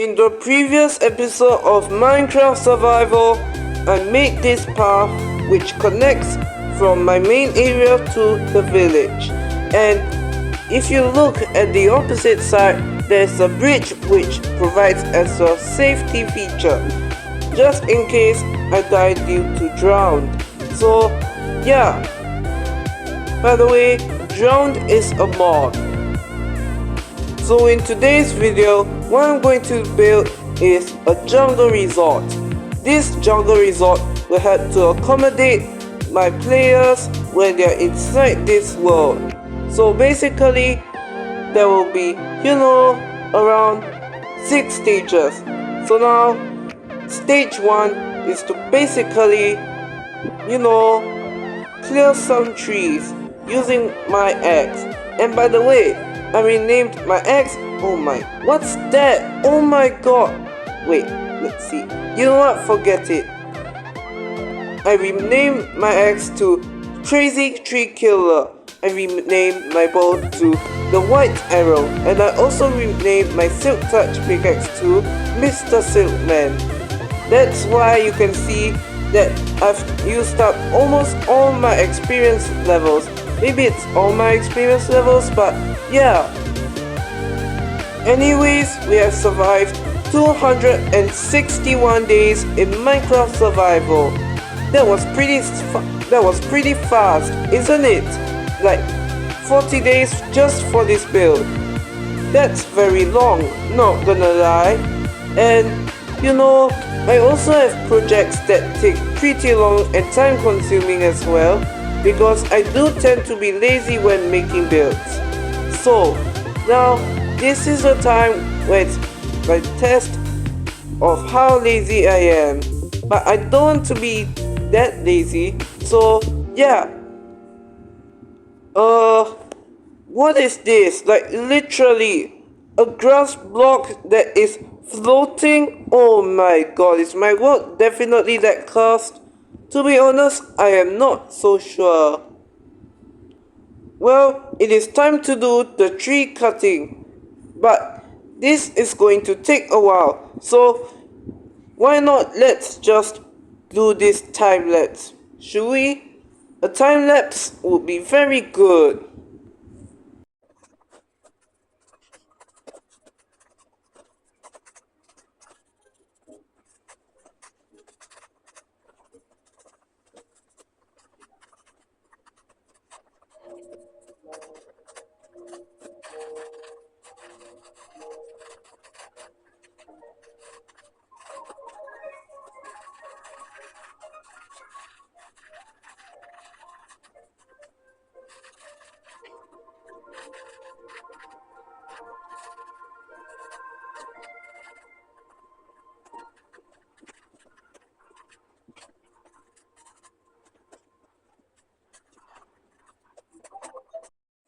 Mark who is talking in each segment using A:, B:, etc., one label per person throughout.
A: In the previous episode of Minecraft Survival, I made this path which connects from my main area to the village. And if you look at the opposite side, there's a bridge which provides as a safety feature, just in case I die due to drown. So yeah, by the way, drowned is a mod. So in today's video, what I'm going to build is a jungle resort. This jungle resort will help to accommodate my players when they're inside this world. So basically, there will be, around 6 stages. So now, stage 1 is to basically, clear some trees using my axe. And by the way, I renamed my axe. Oh my, what's that? Oh my god. Wait, let's see. You know what? Forget it. I renamed my axe to Crazy Tree Killer. I renamed my bow to the White Arrow. And I also renamed my Silk Touch pickaxe to Mr. Silkman. That's why you can see that I've used up almost all my experience levels. Maybe it's all my experience levels, but yeah. Anyways, we have survived 261 days in Minecraft Survival. That was pretty fast, isn't it? Like 40 days just for this build. That's very long, not gonna lie. And I also have projects that take pretty long and time consuming as well, because I do tend to be lazy when making builds. So now this is a time where it's my test of how lazy I am, but I don't want to be that lazy. So yeah, what is this? Like literally a grass block that is floating? Oh my god, is my world definitely that cursed? To be honest, I am not so sure. Well, it is time to do the tree cutting, but this is going to take a while, so why not let's just do this time lapse, should we? A time lapse would be very good.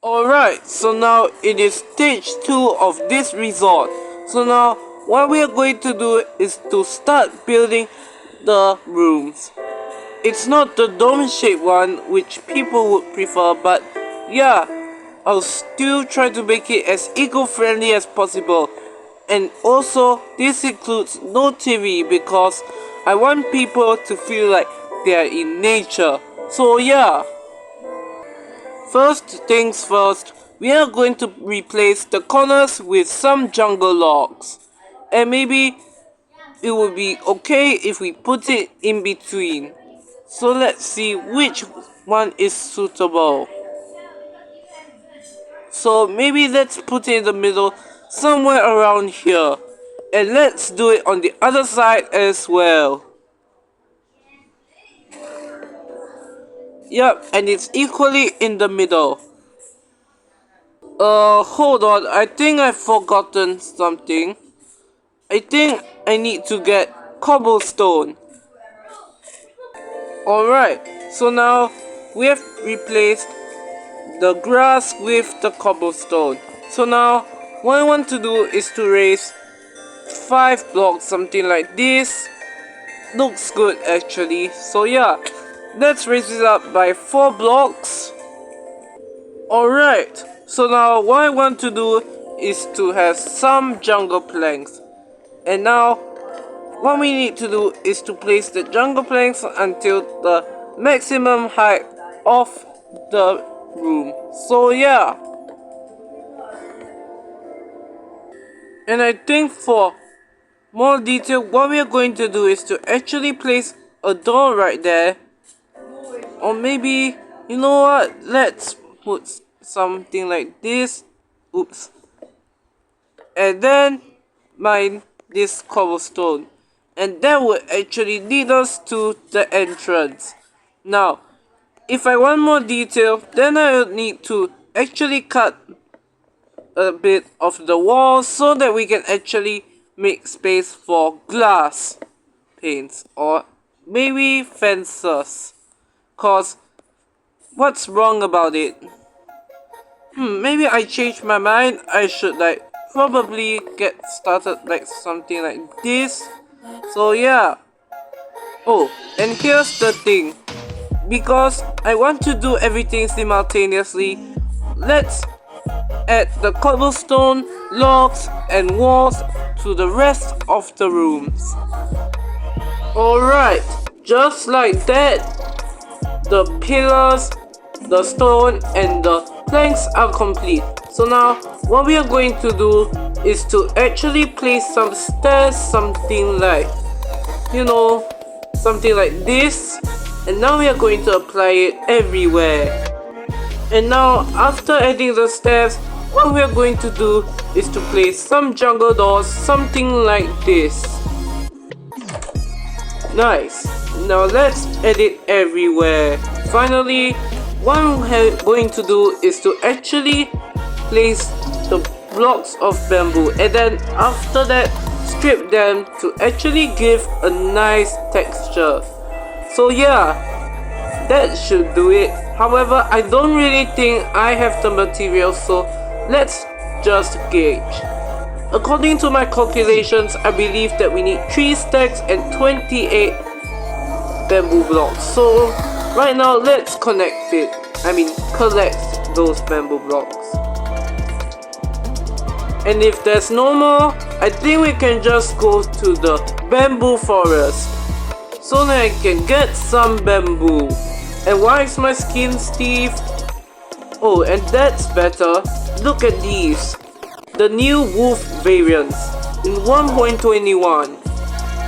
A: Alright, so now it is stage 2 of this resort. So now what we are going to do is to start building the rooms. It's not the dome shaped one which people would prefer, but yeah, I'll still try to make it as eco-friendly as possible. And also this includes no TV because I want people to feel like they are in nature. So yeah. First things first, we are going to replace the corners with some jungle logs. And maybe it would be okay if we put it in between. So let's see which one is suitable. So maybe let's put it in the middle, somewhere around here. And let's do it on the other side as well. Yep, and it's equally in the middle. Hold on, I think I've forgotten something. I think I need to get cobblestone. Alright, so now we have replaced the grass with the cobblestone. So now what I want to do is to raise 5 blocks, something like this. Looks good actually. So yeah, let's raise it up by 4 blocks. Alright, so now what I want to do is to have some jungle planks. And now what we need to do is to place the jungle planks until the maximum height of the room. So yeah. And I think for more detail, what we are going to do is to actually place a door right there. Or maybe, you know what, let's put something like this. Oops. And then mine this cobblestone. And that would actually lead us to the entrance. Now, if I want more detail, then I would need to actually cut a bit of the wall so that we can actually make space for glass panes or maybe fences. Cause what's wrong about it? Maybe I changed my mind. I should like probably get started like something like this. So yeah. Oh, and here's the thing. Because I want to do everything simultaneously, let's add the cobblestone, logs and walls to the rest of the rooms. Alright, just like that, the pillars, the stone and the planks are complete. So now what we are going to do is to actually place some stairs, something like, you know, something like this. And now we are going to apply it everywhere. And now after adding the stairs, what we are going to do is to place some jungle doors, something like this. Nice. Now let's add it everywhere. Finally, what I'm going to do is to actually place the blocks of bamboo, and then after that strip them to actually give a nice texture. So yeah, that should do it. However, I don't really think I have the material, so let's just gauge. According to my calculations, I believe that we need 3 stacks and 28 bamboo blocks. So right now, let's collect those bamboo blocks. And if there's no more, I think we can just go to the bamboo forest so that I can get some bamboo. And why is my skin stiff? Oh, and that's better. Look at these. The new wolf variants in 1.21.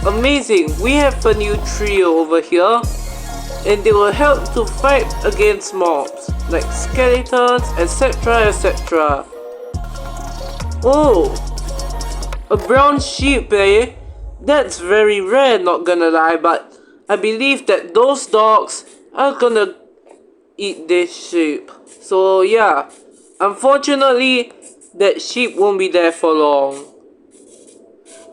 A: Amazing, we have a new trio over here. And they will help to fight against mobs like skeletons, etc, etc. Oh, a brown sheep, eh? That's very rare, not gonna lie, but I believe that those dogs are gonna eat this sheep. So yeah, unfortunately, that sheep won't be there for long.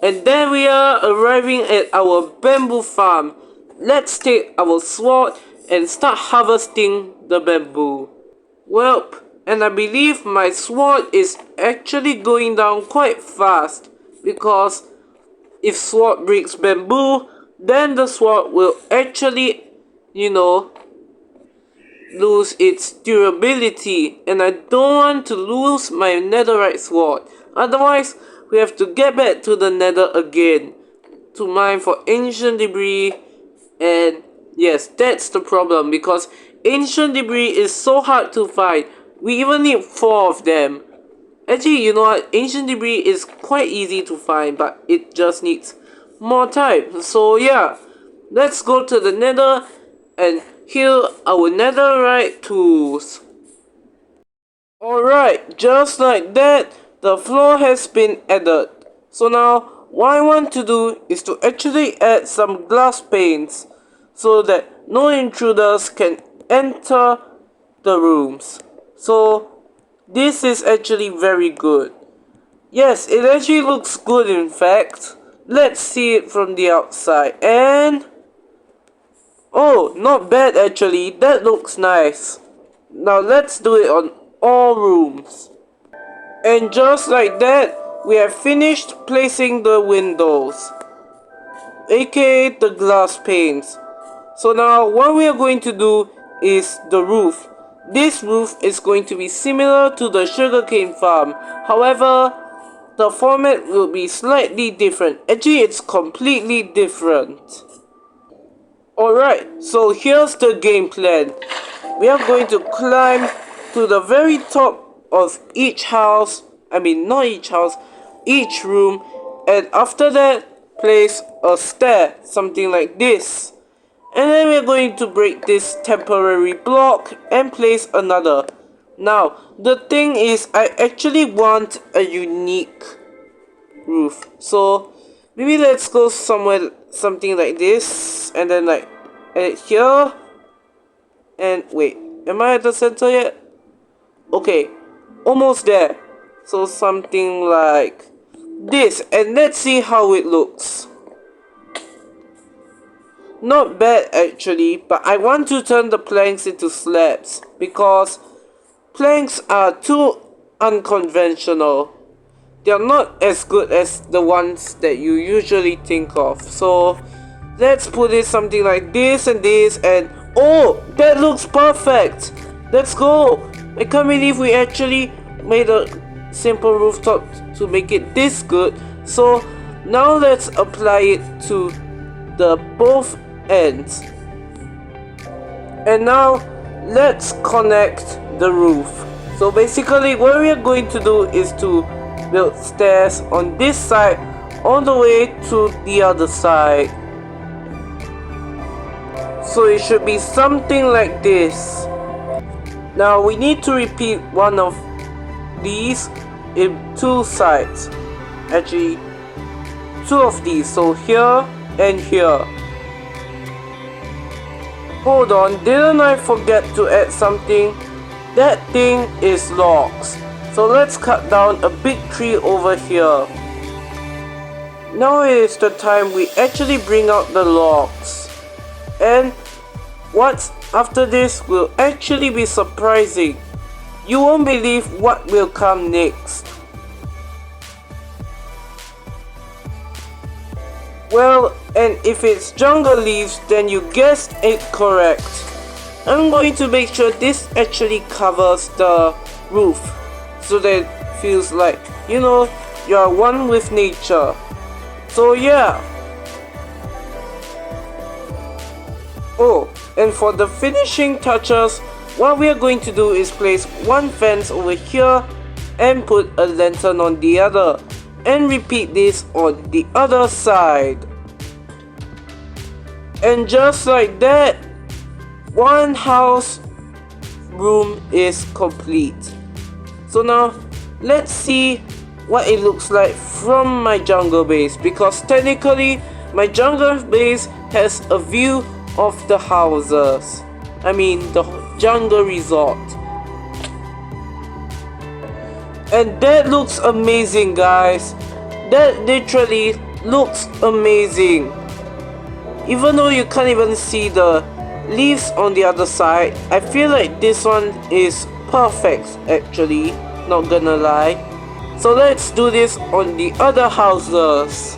A: And then we are arriving at our bamboo farm. Let's take our sword and start harvesting the bamboo. Welp, and I believe my sword is actually going down quite fast, because if sword breaks bamboo, then the sword will actually, you know, lose its durability, and I don't want to lose my netherite sword. Otherwise, we have to get back to the nether again to mine for ancient debris. And yes, that's the problem, because ancient debris is so hard to find. We even need 4 of them. Actually, you know what, ancient debris is quite easy to find, but it just needs more time. So yeah, let's go to the nether and heal our netherite tools. Alright, just like that, the floor has been added. So now, what I want to do is to actually add some glass panes so that no intruders can enter the rooms. So this is actually very good. Yes, it actually looks good in fact. Let's see it from the outside. And oh, not bad actually. That looks nice. Now let's do it on all rooms. And just like that, we have finished placing the windows, aka the glass panes. So now what we are going to do is the roof. This roof is going to be similar to the sugarcane farm. However, the format will be slightly different. Actually, it's completely different. Alright, so here's the game plan. We are going to climb to the very top of each house. I mean, not each house, each room. And after that, place a stair, something like this. And then we're going to break this temporary block and place another. Now, the thing is, I actually want a unique roof. So, maybe let's go somewhere, something like this. And then like, here. And wait, am I at the center yet? Okay, almost there. So something like this. And let's see how it looks. Not bad actually, but I want to turn the planks into slabs because planks are too unconventional. They are not as good as the ones that you usually think of. So let's put it something like this and this, and oh, that looks perfect. Let's go. I can't believe we actually made a simple rooftop to make it this good. So now let's apply it to the both ends. And now let's connect the roof. So basically what we are going to do is to build stairs on this side all the way to the other side. So it should be something like this. Now we need to repeat one of these in two sides. Actually, two of these. So here and here. Hold on, didn't I forget to add something? That thing is logs. So let's cut down a big tree over here. Now is the time we actually bring out the logs. And what's after this will actually be surprising. You won't believe what will come next. Well, and if it's jungle leaves, then you guessed it correct. I'm going to make sure this actually covers the roof, so that it feels like, you know, you are one with nature. So yeah. Oh, and for the finishing touches, what we are going to do is place one fence over here and put a lantern on the other, and repeat this on the other side. And just like that, one house room is complete. So now let's see what it looks like from my jungle base, because technically my jungle base has a view of the houses. I mean the jungle resort. And that looks amazing, guys. That literally looks amazing. Even though you can't even see the leaves on the other side, I feel like this one is perfect actually, not gonna lie. So let's do this on the other houses.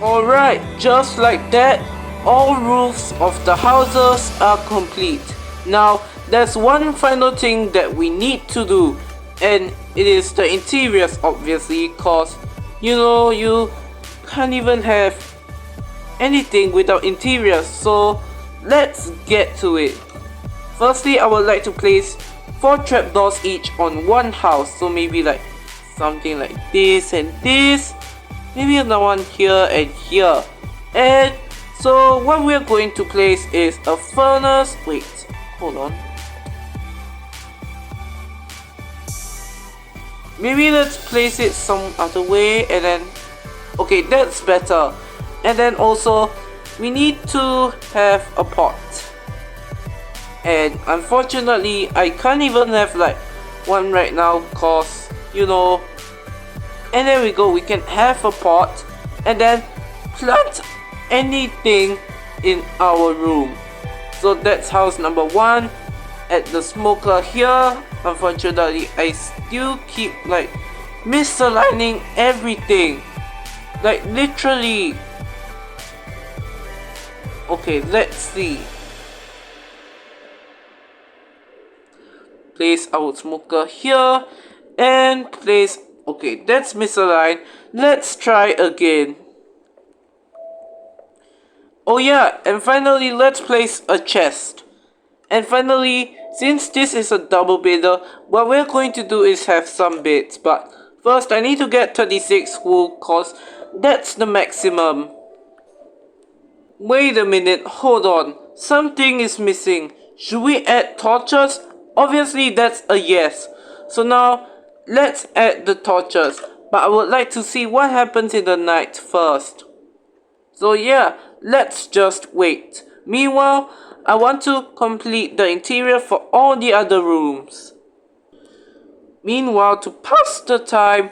A: Alright, just like that, all roofs of the houses are complete. Now, there's one final thing that we need to do, and it is the interiors, obviously, cause you know, you can't even have anything without interiors. So let's get to it. Firstly, I would like to place 4 trapdoors each on one house. So maybe like something like this and this. Maybe another one here and here. And so what we're going to place is a furnace. Wait, hold on. Maybe let's place it some other way, and then okay, that's better. And then also we need to have a pot, and unfortunately I can't even have like one right now, cause you know. And there we go, we can have a pot and then plant anything in our room. So that's house number 1. At the smoker here, unfortunately I still keep like misaligning everything, like literally. Okay, let's see. Place our smoker here and place Okay, that's misaligned. Let's try again. Oh yeah, and finally let's place a chest. And finally, since this is a double bedder, what we're going to do is have some beds. But first I need to get 36 wool cause that's the maximum. Wait a minute, hold on. Something is missing. Should we add torches? Obviously that's a yes. So now, let's add the torches. But I would like to see what happens in the night first. So yeah, let's just wait. Meanwhile, I want to complete the interior for all the other rooms. Meanwhile, to pass the time,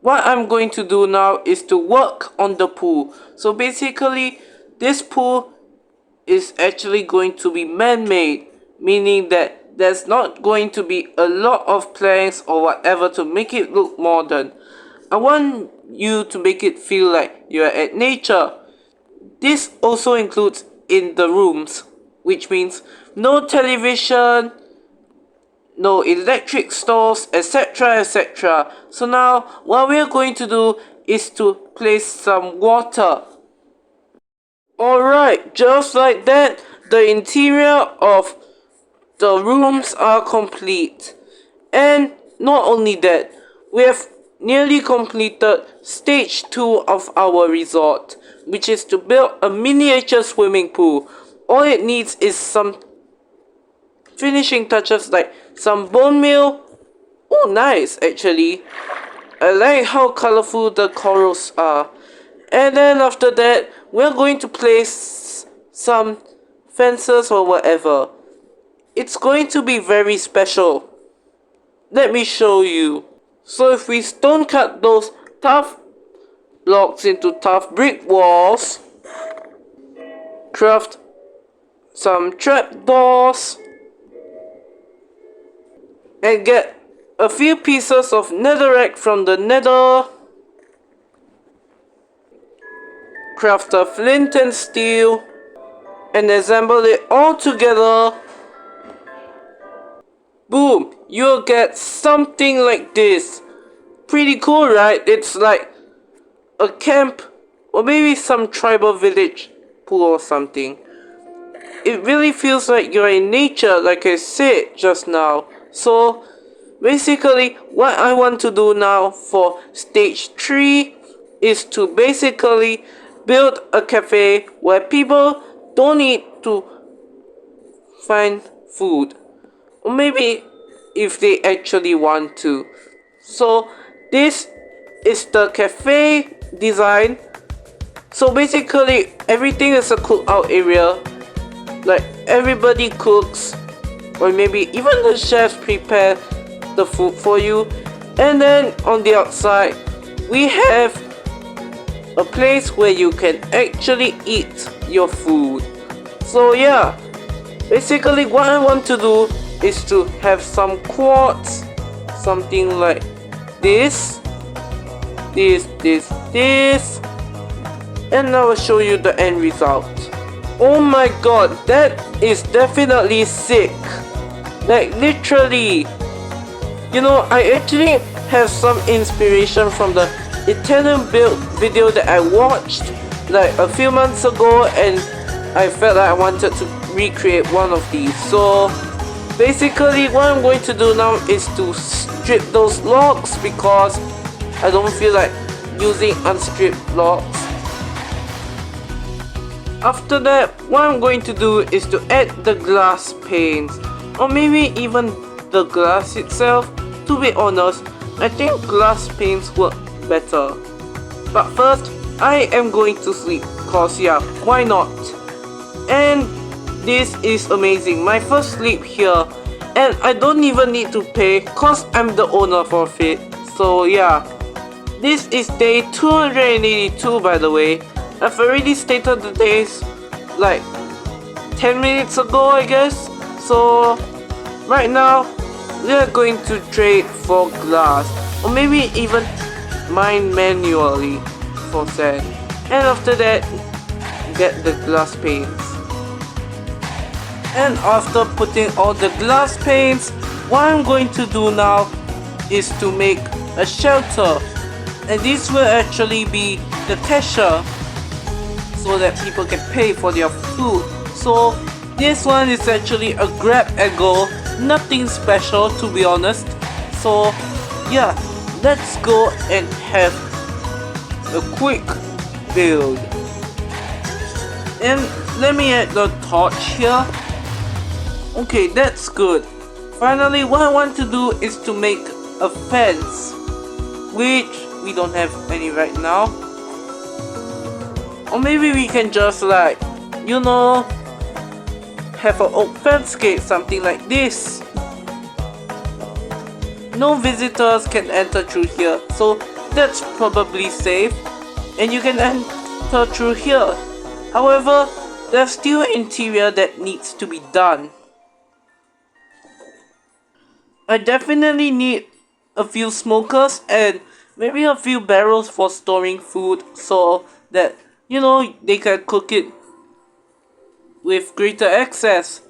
A: what I'm going to do now is to work on the pool. So basically, this pool is actually going to be man-made, meaning that there's not going to be a lot of planks or whatever to make it look modern. I want you to make it feel like you're at nature. This also includes in the rooms, which means no television, no electric stoves, etc, etc. So now what we're going to do is to place some water. Alright, just like that, the interior of the rooms are complete. And not only that, we have nearly completed stage 2 of our resort, which is to build a miniature swimming pool. All it needs is some finishing touches like some bone meal. Oh, nice actually. I like how colorful the corals are. And then after that, we're going to place some fences or whatever. It's going to be very special. Let me show you. So if we stone cut those tough blocks into tough brick walls, craft some trapdoors, and get a few pieces of netherrack from the nether, craft a flint and steel, and assemble it all together. Boom! You'll get something like this. Pretty cool, right? It's like a camp or maybe some tribal village pool or something. It really feels like you're in nature, like I said just now. So basically what I want to do now for stage 3 is to basically build a cafe where people don't need to find food, or maybe if they actually want to. So this is the cafe design. So basically everything is a cookout area, like everybody cooks, or maybe even the chefs prepare the food for you. And then on the outside we have a place where you can actually eat your food. So yeah, basically what I want to do is to have some quads, something like this, and I will show you the end result. Oh my god, that is definitely sick. Like literally, you know, I actually have some inspiration from the Italian build video that I watched like a few months ago, and I felt like I wanted to recreate one of these. So basically what I'm going to do now is to strip those logs because I don't feel like using unstripped logs. After that, what I'm going to do is to add the glass panes, or maybe even the glass itself. To be honest, I think glass panes work better. But first, I am going to sleep, cause yeah, why not? And this is amazing, my first sleep here, and I don't even need to pay cause I'm the owner for it. So yeah, this is day 282 by the way. I've already stated the days like 10 minutes ago I guess. So right now we are going to trade for glass, or maybe even mine manually for sand, and after that get the glass panes. And after putting all the glass panes, what I'm going to do now is to make a shelter, and this will actually be the cashier so that people can pay for their food. So this one is actually a grab and go, nothing special to be honest. So yeah, let's go and have a quick build. And let me add the torch here. Okay, that's good. Finally, what I want to do is to make a fence, which we don't have any right now. Or maybe we can just like, you know, have an oak fence gate, something like this. No visitors can enter through here, so that's probably safe. And you can enter through here. However, there's still an interior that needs to be done. I definitely need a few smokers and maybe a few barrels for storing food so that, you know, they can cook it with greater access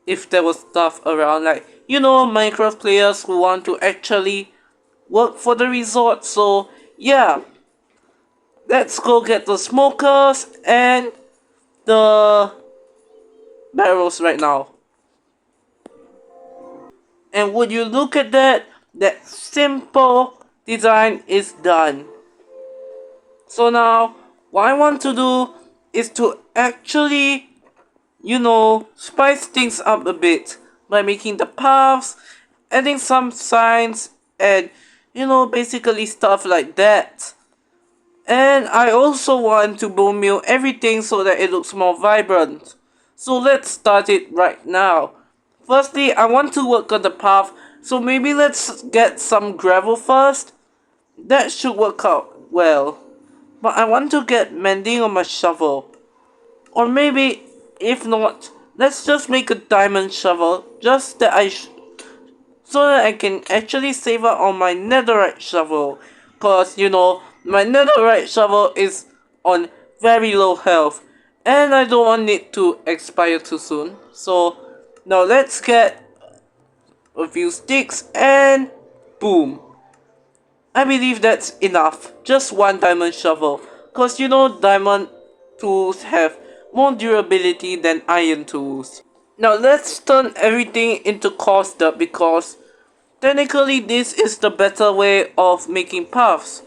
A: if there was stuff around, like, you know, Minecraft players who want to actually work for the resort. So yeah, let's go get the smokers and the barrels right now. And would you look at that, that simple design is done. So now what I want to do is to actually, you know, spice things up a bit by making the paths, adding some signs, and, you know, basically stuff like that. And I also want to bone meal everything so that it looks more vibrant. So let's start it right now. Firstly, I want to work on the path, so maybe let's get some gravel first. That should work out well. But I want to get mending on my shovel. Or maybe, if not, let's just make a diamond shovel, just that so that I can actually save up on my netherite shovel. Cause, you know, my netherite shovel is on very low health, and I don't want it to expire too soon. So now let's get a few sticks and boom. I believe that's enough. Just one diamond shovel. Cause you know, diamond tools have more durability than iron tools. Now let's turn everything into coarse dirt because technically this is the better way of making paths.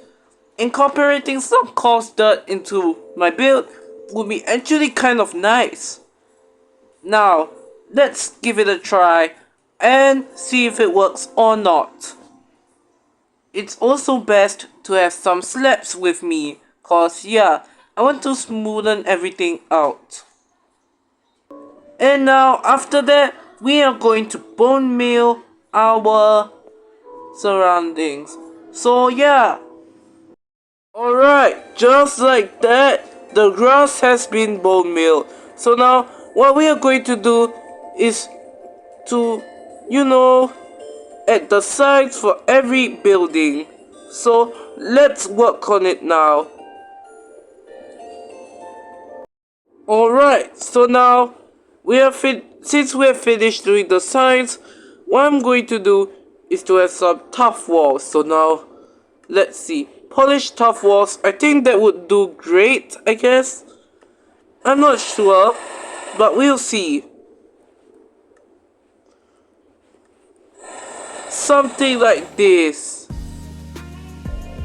A: Incorporating some coarse dirt into my build would be actually kind of nice. Now, let's give it a try and see if it works or not. It's also best to have some slabs with me, cause yeah, I want to smoothen everything out. And now after that, we are going to bone meal our surroundings. So yeah. Alright, just like that, the grass has been bone mealed. So now, what we are going to do is to, you know, add the sides for every building. So let's work on it now. Alright, so now since we have finished doing the sides, what I'm going to do is to have some tough walls. So now, let's see. Polished tough walls, I think that would do great, I guess. I'm not sure, but we'll see. Something like this.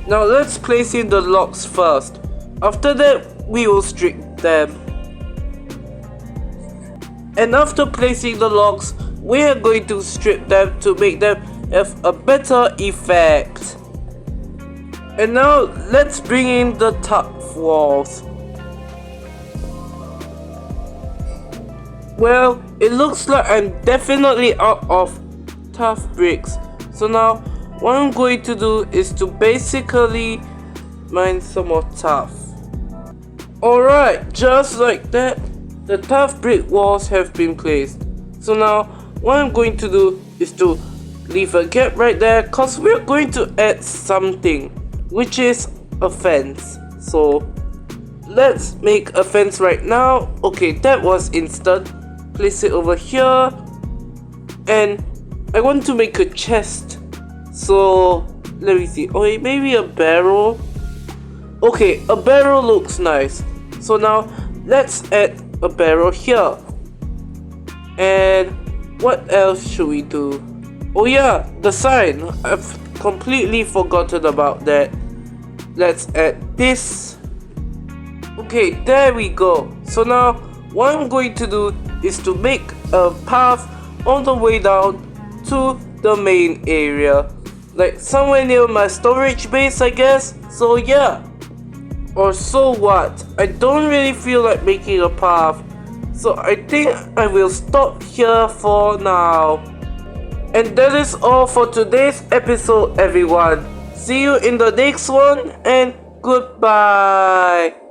A: Now let's place in the logs first. After that, we will strip them. And after placing the logs, we are going to strip them to make them have a better effect. And now let's bring in the tough walls. Well, it looks like I'm definitely out of tough bricks. So now what I'm going to do is to basically mine some more tough. Alright, just like that, the tough brick walls have been placed. So now what I'm going to do is to leave a gap right there, cause we're going to add something, which is a fence. So let's make a fence right now. Okay, that was instant. Place it over here, and I want to make a chest. So let me see. Okay, maybe a barrel. Okay, a barrel looks nice. So now let's add a barrel here. And what else should we do? Oh yeah, the sign. I've completely forgotten about that. Let's add this. Okay, there we go. So now what I'm going to do is to make a path on the way down to the main area, like somewhere near my storage base, I guess. So yeah, or so what, I don't really feel like making a path, so I think I will stop here for now. And that is all for today's episode, everyone. See you in the next one, and goodbye.